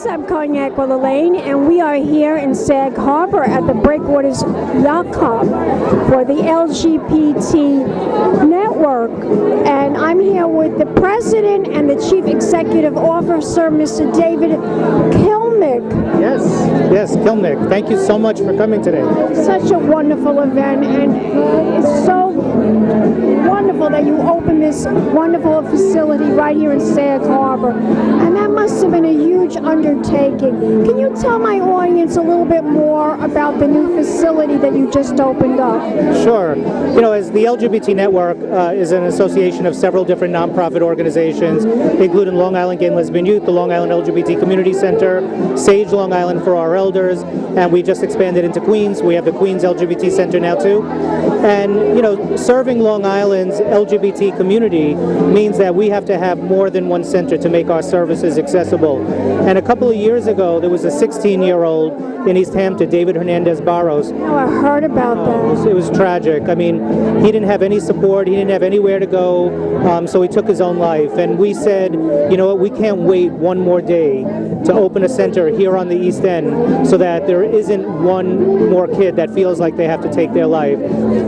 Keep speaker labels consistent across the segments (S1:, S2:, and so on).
S1: I'm Cognac Wellerlane, and we are here in Sag Harbor at the Breakwaters Yacht Club for the Lgbt network. And I'm here with the president and the chief executive officer, Mr. David Kilmnick.
S2: Yes, Kilmnick. Thank you so much for coming today.
S1: Such a wonderful event, and it's so wonderful that you opened this wonderful facility right here in Sag Harbor. And that must have been a huge undertaking. Can you tell my audience a little bit more about the new facility that you just opened up?
S2: Sure. You know, as the LGBT Network is an association of several different nonprofit organizations, including Long Island Gay and Lesbian Youth, the Long Island LGBT Community Center, Sage Long Island for our elders, and we just expanded into Queens. We have the Queens LGBT Center now too. And, you know, serving Long Island's LGBT community means that we have to have more than one center to make our services accessible. And a couple of years ago, there was a 16-year-old in East Hampton, David Hernandez Barros.
S1: Oh, I heard about that.
S2: It was tragic. I mean, he didn't have any support. He didn't have anywhere to go, so he took his own life. And we said, you know what, we can't wait one more day to open a center here on the East End so that there isn't one more kid that feels like they have to take their life.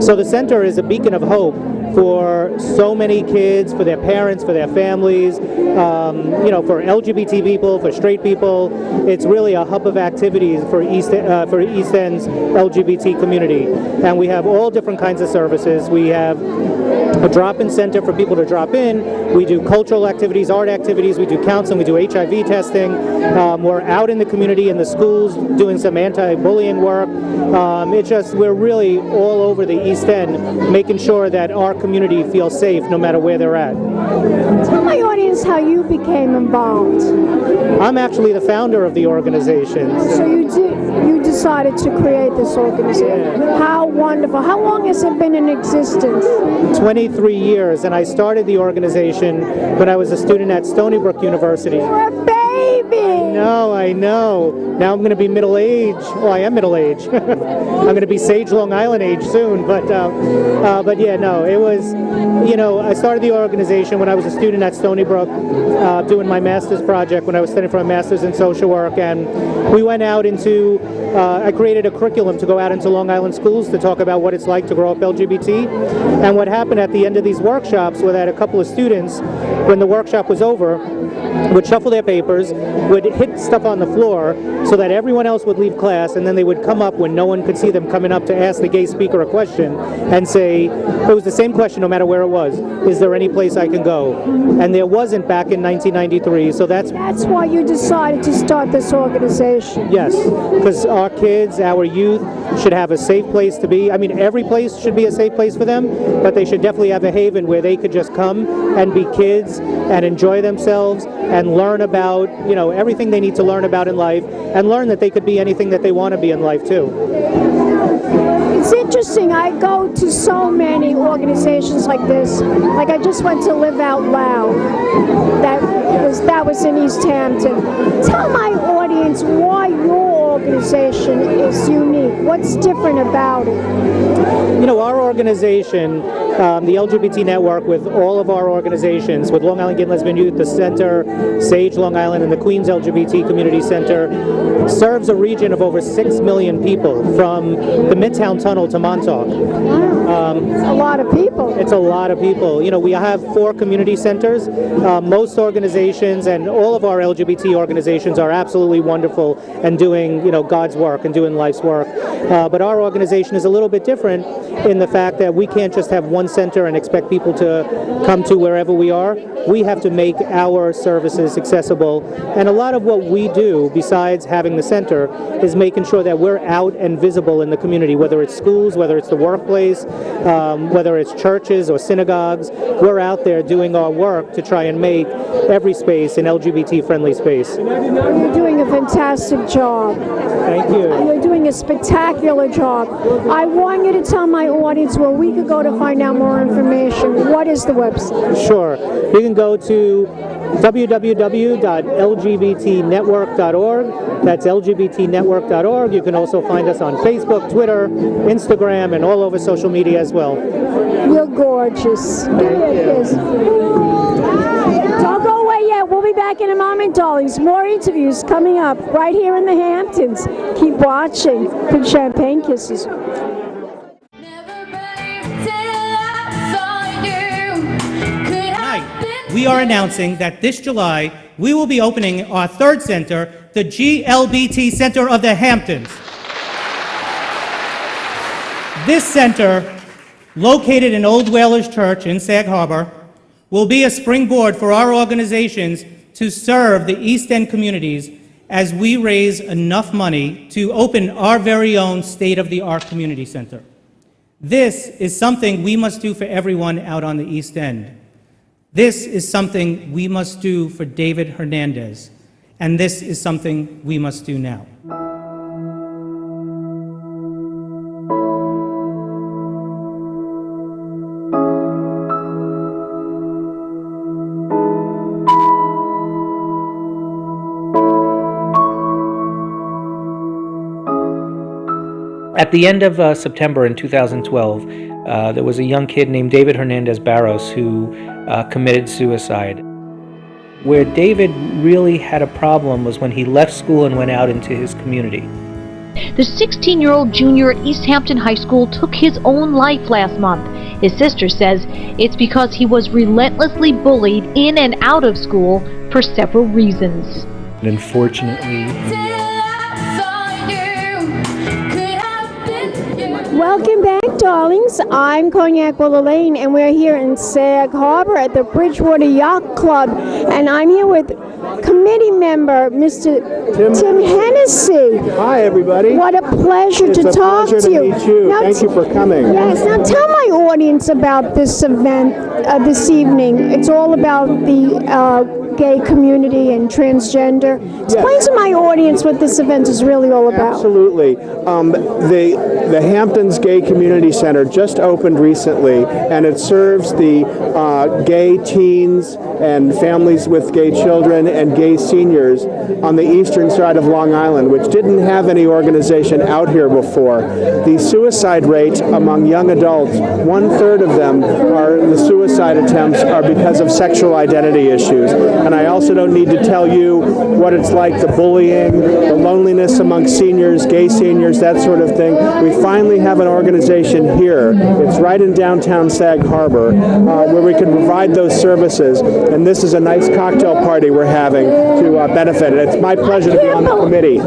S2: So the center is a beacon of hope for so many kids, for their parents, for their families, you know, for LGBT people, for straight people. It's really a hub of activities for East End's LGBT community. And we have all different kinds of services. We have a drop-in center for people to drop in. We do cultural activities, art activities, we do counseling, we do HIV testing. We're out in the community, in the schools, doing some anti-bullying work. We're really all over the East End, making sure that our community feels safe no matter where they're at.
S1: Tell my audience how you became involved.
S2: I'm actually the founder of the organization.
S1: So you decided to create this organization. Yeah. How wonderful. How long has it been in existence?
S2: 23 years, and I started the organization when I was a student at Stony Brook University.
S1: You're a baby!
S2: I know. Now I'm going to be middle-aged. Well, I am middle-aged. I'm going to be Sage Long Island age soon, but yeah, no, it was, you know, I started the organization when I was a student at Stony Brook, doing my master's project when I was studying for a master's in social work, and we went out into, I created a curriculum to go out into Long Island schools to talk about what it's like to grow up LGBT. And what happened at the end of these workshops was that a couple of students, when the workshop was over, would shuffle their papers, would hit stuff on the floor so that everyone else would leave class, and then they would come up when no one could see them coming up to ask the gay speaker a question and say, it was the same question no matter where it was, is there any place I can go? And there wasn't back in 1993, so that's
S1: why you decided to start this organization.
S2: Yes, because our kids, our youth, should have a safe place to be. I mean, every place should be a safe place for them, but they should definitely have a haven where they could just come and be kids and enjoy themselves and learn about, you know, everything they need to learn about in life, and learn that they could be anything that they want to be in life too.
S1: It's interesting. I go to so many organizations like this. Like I just went to Live Out Loud. That was in East Hampton. Tell my audience why your organization is unique. What's different about it?
S2: You know, our organization, the LGBT Network, with all of our organizations, with Long Island Gay and Lesbian Youth, the Center, Sage Long Island, and the Queens LGBT Community Center, serves a region of over 6 million people from the Midtown Tunnel to Montauk.
S1: It's a lot of people.
S2: It's a lot of people. You know, we have 4 community centers. Most organizations and all of our LGBT organizations are absolutely wonderful and doing, you know, God's work and doing life's work. But our organization is a little bit different in the fact that we can't just have one center and expect people to come to wherever we are. We have to make our services accessible. And a lot of what we do, besides having the center, is making sure that we're out and visible in the community, whether it's schools, whether it's the workplace, whether it's churches or synagogues. We're out there doing our work to try and make every space an LGBT-friendly space.
S1: You're doing a fantastic job.
S2: Thank you.
S1: You're doing a spectacular job. I want you to tell my audience where we could go to find out more information. What is the website?
S2: Sure. You can go to www.lgbtnetwork.org. That's lgbtnetwork.org. You can also find us on Facebook, Twitter, Instagram, and all over social media as well.
S1: You're gorgeous. Don't go away yet. We'll be back in a moment, darlings. More interviews coming up right here in the Hamptons. Keep watching. Big champagne kisses.
S2: Tonight, we are announcing that this July, we will be opening our third center, the Lgbt Center of the Hamptons. This center, located in Old Whalers Church in Sag Harbor, will be a springboard for our organizations to serve the East End communities as we raise enough money to open our very own state-of-the-art community center. This is something we must do for everyone out on the East End. This is something we must do for David Hernandez, and this is something we must do now.
S3: At the end of September in 2012, there was a young kid named David Hernandez Barros who committed suicide. Where David really had a problem was when he left school and went out into his community.
S4: The 16-year-old junior at East Hampton High School took his own life last month. His sister says it's because he was relentlessly bullied in and out of school for several reasons.
S3: And unfortunately,
S1: Welcome back, darlings. I'm Cognac Wellerlane, and we're here in Sag Harbor at the Bridgewater Yacht Club, and I'm here with committee member Mr. Tim Hennessey.
S5: Hi, everybody.
S1: What a pleasure
S5: It's
S1: to
S5: a
S1: talk
S5: pleasure
S1: to you.
S5: meet you.
S1: Now,
S5: Thank you for coming.
S1: Yes. Now tell my audience about this event this evening. It's all about the gay community and transgender. Explain to my audience what this event is really all about.
S5: Absolutely. The Hamptons Gay Community Center just opened recently, and it serves the gay teens and families with gay children and gay seniors on the eastern side of Long Island, which didn't have any organization out here before. The suicide rate among young adults, 1/3 of them the suicide attempts are because of sexual identity issues. And I also don't need to tell you what it's like, the bullying, the loneliness among seniors, gay seniors, that sort of thing. We finally have an organization here. It's right in downtown Sag Harbor where we can provide those services. And this is a nice cocktail party we're having to benefit it. It's my pleasure to be on the committee.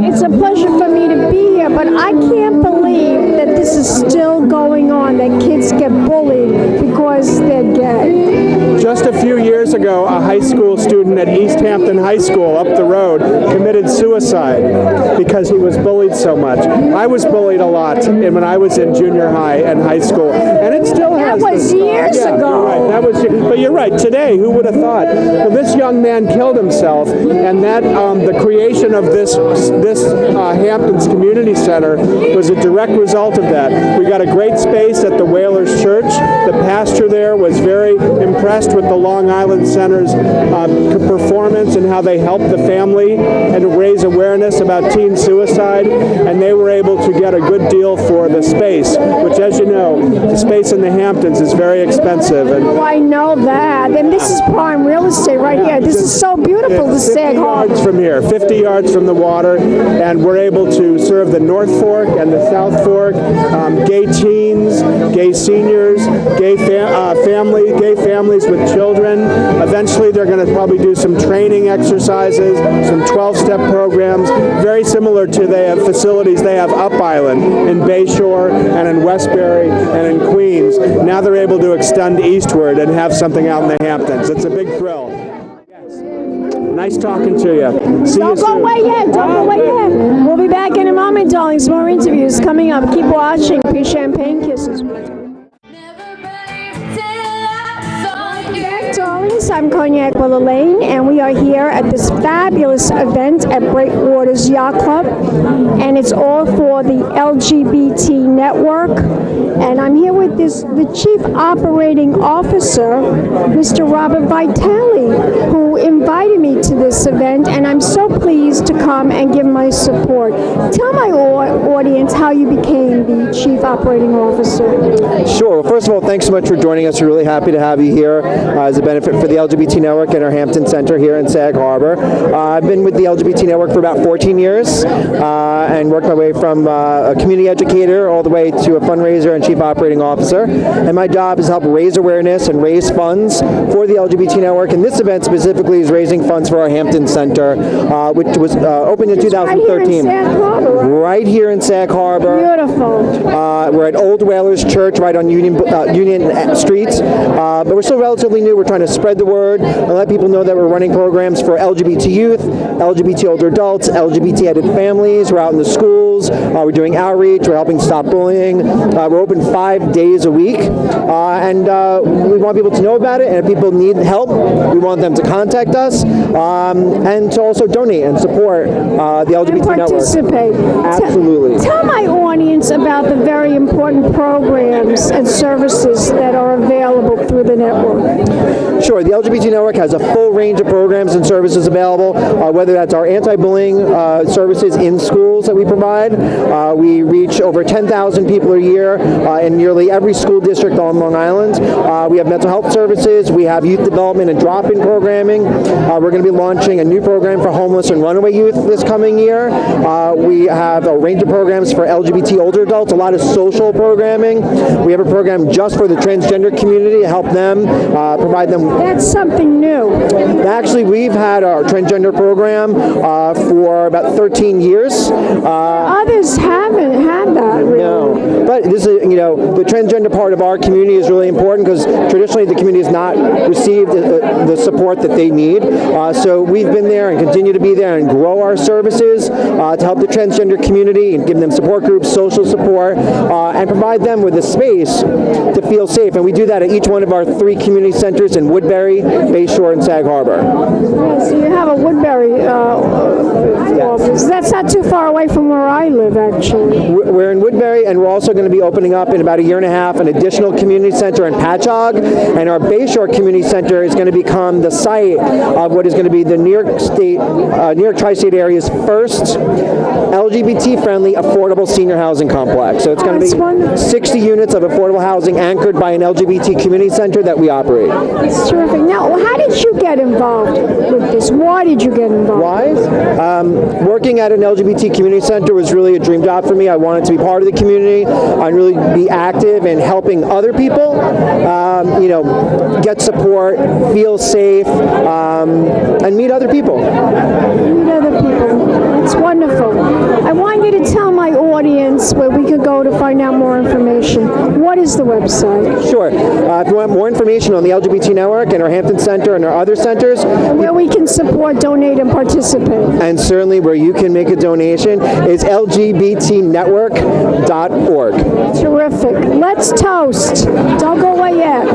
S1: It's a pleasure for me to be here, but I can't believe that this is still going on, that kids get bullied because they're gay.
S5: Just a few years ago, a high school student at East Hampton High School up the road committed suicide because he was bullied so much. I was bullied a lot when I was in junior high and high school, and it still has.
S1: That was years ago.
S5: You're right. That was, but you're right. Today, who would have thought? Well, this young man killed himself, and that the creation of this Hamptons Community Center was a direct result of that. We got a great space at the Whalers Church. The pastor there was very impressed with the Long Island Center's performance and how they helped the family and raise awareness about teen suicide, and they were able to get a good deal for the space, which, as you know, the space in the Hamptons is very expensive. And
S1: Oh, I know that. And this is prime real estate right here. This is so beautiful, the Sag Harbor.
S5: 50 yards from here, 50 yards from the water, and we're able to serve the North Fork and the South Fork, gay teens, gay seniors, gay families with children. Eventually, they're going to probably do some training exercises, some 12-step programs, very similar to the facilities they have up island in Bayshore and in Westbury and in Queens. Now they're able to extend eastward and have something out in the Hamptons. It's a big thrill. Nice talking to you. See you
S1: Don't go
S5: soon.
S1: away yet. Don't go away yet. We'll be back in a moment, darlings. More interviews coming up. Keep watching. Peace champagne kisses. Darlings, I'm Cognac Wellerlane, and we are here at this fabulous event at Breakwaters Yacht Club, and it's all for the LGBT network. And I'm here with the Chief Operating Officer, Mr. Robert Vitelli, who invited me to this event, and I'm so pleased to come and give my support. Tell my audience how you became the Chief Operating Officer.
S6: Sure. Well, first of all, thanks so much for joining us. We're really happy to have you here as a benefit for the LGBT network at our Hampton Center here in Sag Harbor. I've been with the LGBT network for about 14 years and worked my way from a community educator all the way to a fundraiser and Chief Operating Officer. And my job is to help raise awareness and raise funds for the LGBT network. And this event specifically is raising funds for our Hampton Center, which was opened in 2013. Right here in Sag Harbor.
S1: Beautiful.
S6: We're at Old Whalers Church right on Union Street, but we're still relatively new. We're trying to spread the word and let people know that we're running programs for LGBT youth, LGBT older adults, LGBT-headed families. We're out in the schools. We're doing outreach. We're helping stop bullying. We're open 5 days a week, and we want people to know about it. And if people need help, we want them to contact us and to also donate and support the LGBT network.
S1: Participate.
S6: Absolutely.
S1: Tell my audience about the very important programs and services that are available through the network.
S6: Sure. The LGBT network has a full range of programs and services available, whether that's our anti-bullying services in schools that we provide. We reach over 10,000 people a year in nearly every school district on Long Island. We have mental health services. We have youth development and drop-in programming. We're going to be launching a new program for homeless and runaway youth this coming year. We have a range of programs for LGBT older adults, a lot of social programming. We have a program just for the transgender community to help them, provide them.
S1: That's something new.
S6: Actually, we've had our transgender program for about 13 years.
S1: Others haven't had that, really.
S6: No, but this is, the transgender part of our community is really important because traditionally the community has not received the support that they need. So we've been there and continue to be there and grow our services to help the transgender community and give them support groups, social support, and provide them with a space to feel safe. And we do that at each one of our 3 community centers in Woodbury, Bayshore, and Sag Harbor.
S1: Yeah, so you have a Woodbury office. That's not too far away from where I live, actually.
S6: We're in Woodbury, and we're also going to be opening up in about a year and a half an additional community center in Patchogue, and our Bayshore Community Center is going to become the site of what is going to be the New York Tri-State area's first LGBT-friendly affordable senior housing complex. So it's going to be
S1: wonderful.
S6: 60 units of affordable housing anchored by an LGBT community center that we operate.
S1: It's terrific. Now, how did you get involved with this? Why did you get involved?
S6: Why? Working at an LGBT community center was really a dream job for me. I wanted to be part of the community and really be active in helping other people, get support, feel safe, and meet other people.
S1: Meet other people. It's wonderful. I want you to tell my audience where we could go to find out more information. What is the website?
S6: Sure. If you want more information on the LGBT network and our Hampton Center and our other centers,
S1: where we can support, donate, and participate.
S6: And certainly where you can make a donation is lgbtnetwork.org.
S1: Terrific. Let's toast. Don't go away yet.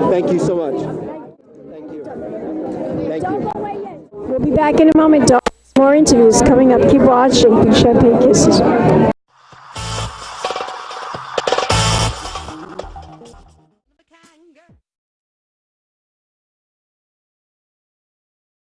S6: Thank you so much. Thank you. Thank
S1: Don't
S6: you.
S1: go away yet. We'll be back in a moment. More interviews coming up. Keep watching. Big Champagne Kisses.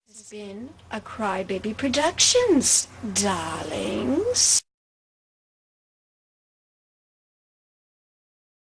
S7: Has been a Crybaby Productions, darlings.